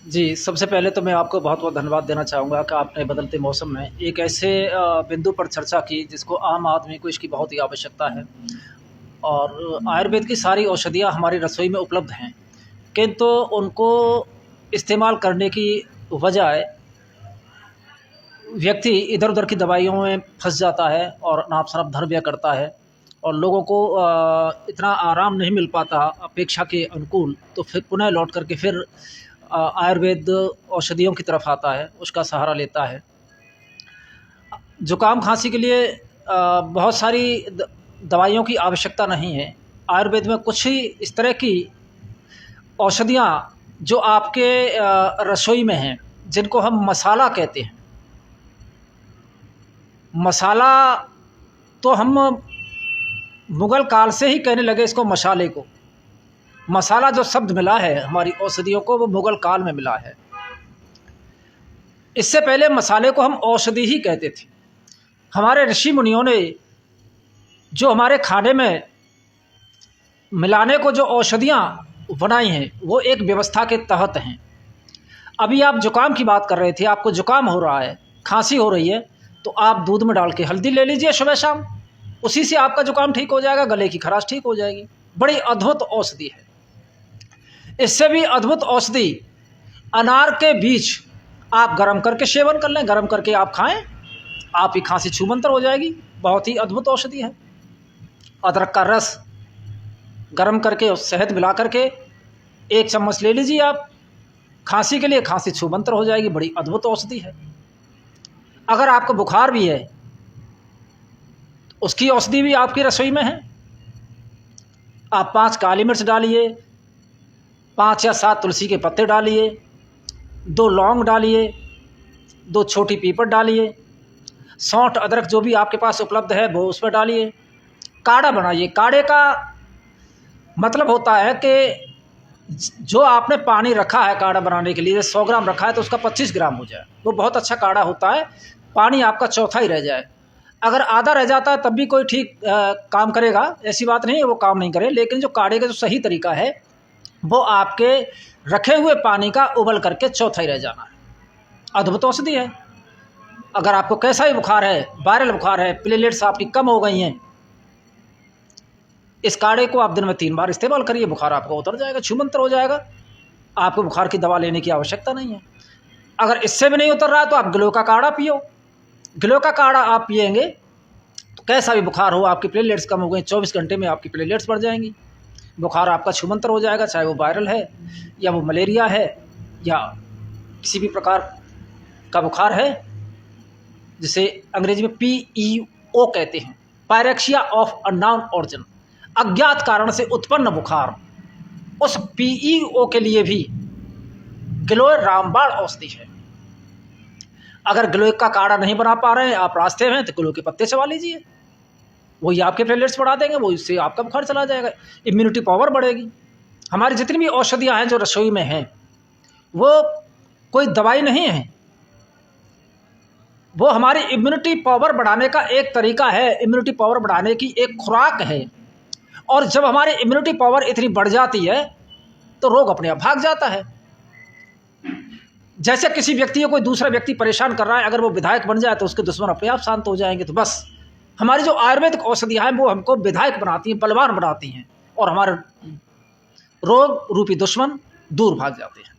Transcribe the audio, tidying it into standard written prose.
जी, सबसे पहले तो मैं आपको बहुत-बहुत धन्यवाद देना चाहूँगा कि आपने बदलते मौसम में एक ऐसे बिंदु पर चर्चा की जिसको आम आदमी को इसकी बहुत ही आवश्यकता है। और आयुर्वेद की सारी औषधियाँ हमारी रसोई में उपलब्ध हैं, किंतु उनको इस्तेमाल करने की बजाय व्यक्ति इधर-उधर की दवाइयों में फँस जाता है और नाप-शनाप धर व्यय करता है और लोगों को इतना आराम नहीं मिल पाता अपेक्षा के अनुकूल, तो फिर पुनः लौट कर के फिर आयुर्वेद औषधियों की तरफ आता है, उसका सहारा लेता है। जुकाम खाँसी के लिए बहुत सारी दवाइयों की आवश्यकता नहीं है। आयुर्वेद में कुछ ही इस तरह की औषधियाँ जो आपके रसोई में हैं, जिनको हम मसाला कहते हैं। मसाला तो हम मुग़ल काल से ही कहने लगे इसको मसाले को। मसाला जो शब्द मिला है हमारी औषधियों को, वो मुग़ल काल में मिला है। इससे पहले मसाले को हम औषधि ही कहते थे। हमारे ऋषि मुनियों ने जो हमारे खाने में मिलाने को जो औषधियाँ बनाई हैं, वो एक व्यवस्था के तहत हैं। अभी आप जुकाम की बात कर रहे थे, आपको जुकाम हो रहा है, खांसी हो रही है, तो आप दूध में डाल के हल्दी ले लीजिए सुबह शाम, उसी से आपका जुकाम ठीक हो जाएगा, गले की खराश ठीक हो जाएगी। बड़ी अद्भुत औषधि है। इससे भी अद्भुत औषधि अनार के बीज आप गर्म करके सेवन कर लें, गर्म करके आप खाएं, आपकी खांसी छूमंतर हो जाएगी। बहुत ही अद्भुत औषधि है। अदरक का रस गर्म करके और शहद मिला करके 1 चम्मच ले लीजिए आप, खांसी के लिए खांसी छूमंतर हो जाएगी। बड़ी अद्भुत औषधि है। अगर आपको बुखार भी है, तो उसकी औषधि भी आपकी रसोई में है। आप 5 काली मिर्च डालिए, 5 या 7 तुलसी के पत्ते डालिए, 2 लौंग डालिए, 2 छोटी पीपत डालिए, सौंठ अदरक जो भी आपके पास उपलब्ध है वो उसमें डालिए। काढ़ा बनाइए। काढ़े का मतलब होता है कि जो आपने पानी रखा है काढ़ा बनाने के लिए, 100 ग्राम रखा है तो उसका 25 ग्राम हो जाए, वो बहुत अच्छा काढ़ा होता है। पानी आपका चौथा ही रह जाए। अगर आधा रह जाता है तब भी कोई ठीक काम करेगा, ऐसी बात नहीं है वो काम नहीं करे, लेकिन जो काढ़े का जो सही तरीका है वो आपके रखे हुए पानी का उबल करके चौथा ही रह जाना है। अद्भुत औषधि है। अगर आपको कैसा ही बुखार है, वायरल बुखार है, प्लेटलेट्स आपकी कम हो गई हैं, इस काढ़े को आप दिन में 3 बार इस्तेमाल करिए, बुखार आपका उतर जाएगा, छूमंतर हो जाएगा। आपको बुखार की दवा लेने की आवश्यकता नहीं है। अगर इससे भी नहीं उतर रहा है तो आप गिलोय का काढ़ा पियो। गिलोय का काढ़ा आप पिएंगे तो कैसा भी बुखार हो, आपकी प्लेटलेट्स कम हो गई, 24 घंटे में आपकी प्लेटलेट्स बढ़ जाएंगी, बुखार आपका छूमंतर हो जाएगा। चाहे वो वायरल है या वो मलेरिया है या किसी भी प्रकार का बुखार है, जिसे अंग्रेजी में PEO कहते हैं, पायरेक्सिया ऑफ अननोन ऑरिजिन, अज्ञात कारण से उत्पन्न बुखार। उस PEO के लिए भी गिलोय रामबाण औषधि है। अगर गिलोय का काढ़ा नहीं बना पा रहे हैं, आप रास्ते में, तो गिलोय के पत्ते चबा लीजिए, वही आपके प्लेटलेट्स बढ़ा देंगे, वो इससे आपका बुखार चला जाएगा, इम्यूनिटी पावर बढ़ेगी। हमारी जितनी भी औषधियाँ हैं जो रसोई में हैं, वो कोई दवाई नहीं है, वो हमारी इम्यूनिटी पावर बढ़ाने का एक तरीका है, इम्यूनिटी पावर बढ़ाने की एक खुराक है। और जब हमारी इम्यूनिटी पावर इतनी बढ़ जाती है तो रोग अपने आप भाग जाता है। जैसे किसी व्यक्ति को कोई दूसरा व्यक्ति परेशान कर रहा है, अगर वो विधायक बन जाए तो उसके दुश्मन अपने आप शांत हो जाएंगे। तो बस हमारी जो आयुर्वेदिक औषधियाँ हैं वो हमको विधायक बनाती हैं, बलवान बनाती हैं, और हमारे रोग रूपी दुश्मन दूर भाग जाते हैं।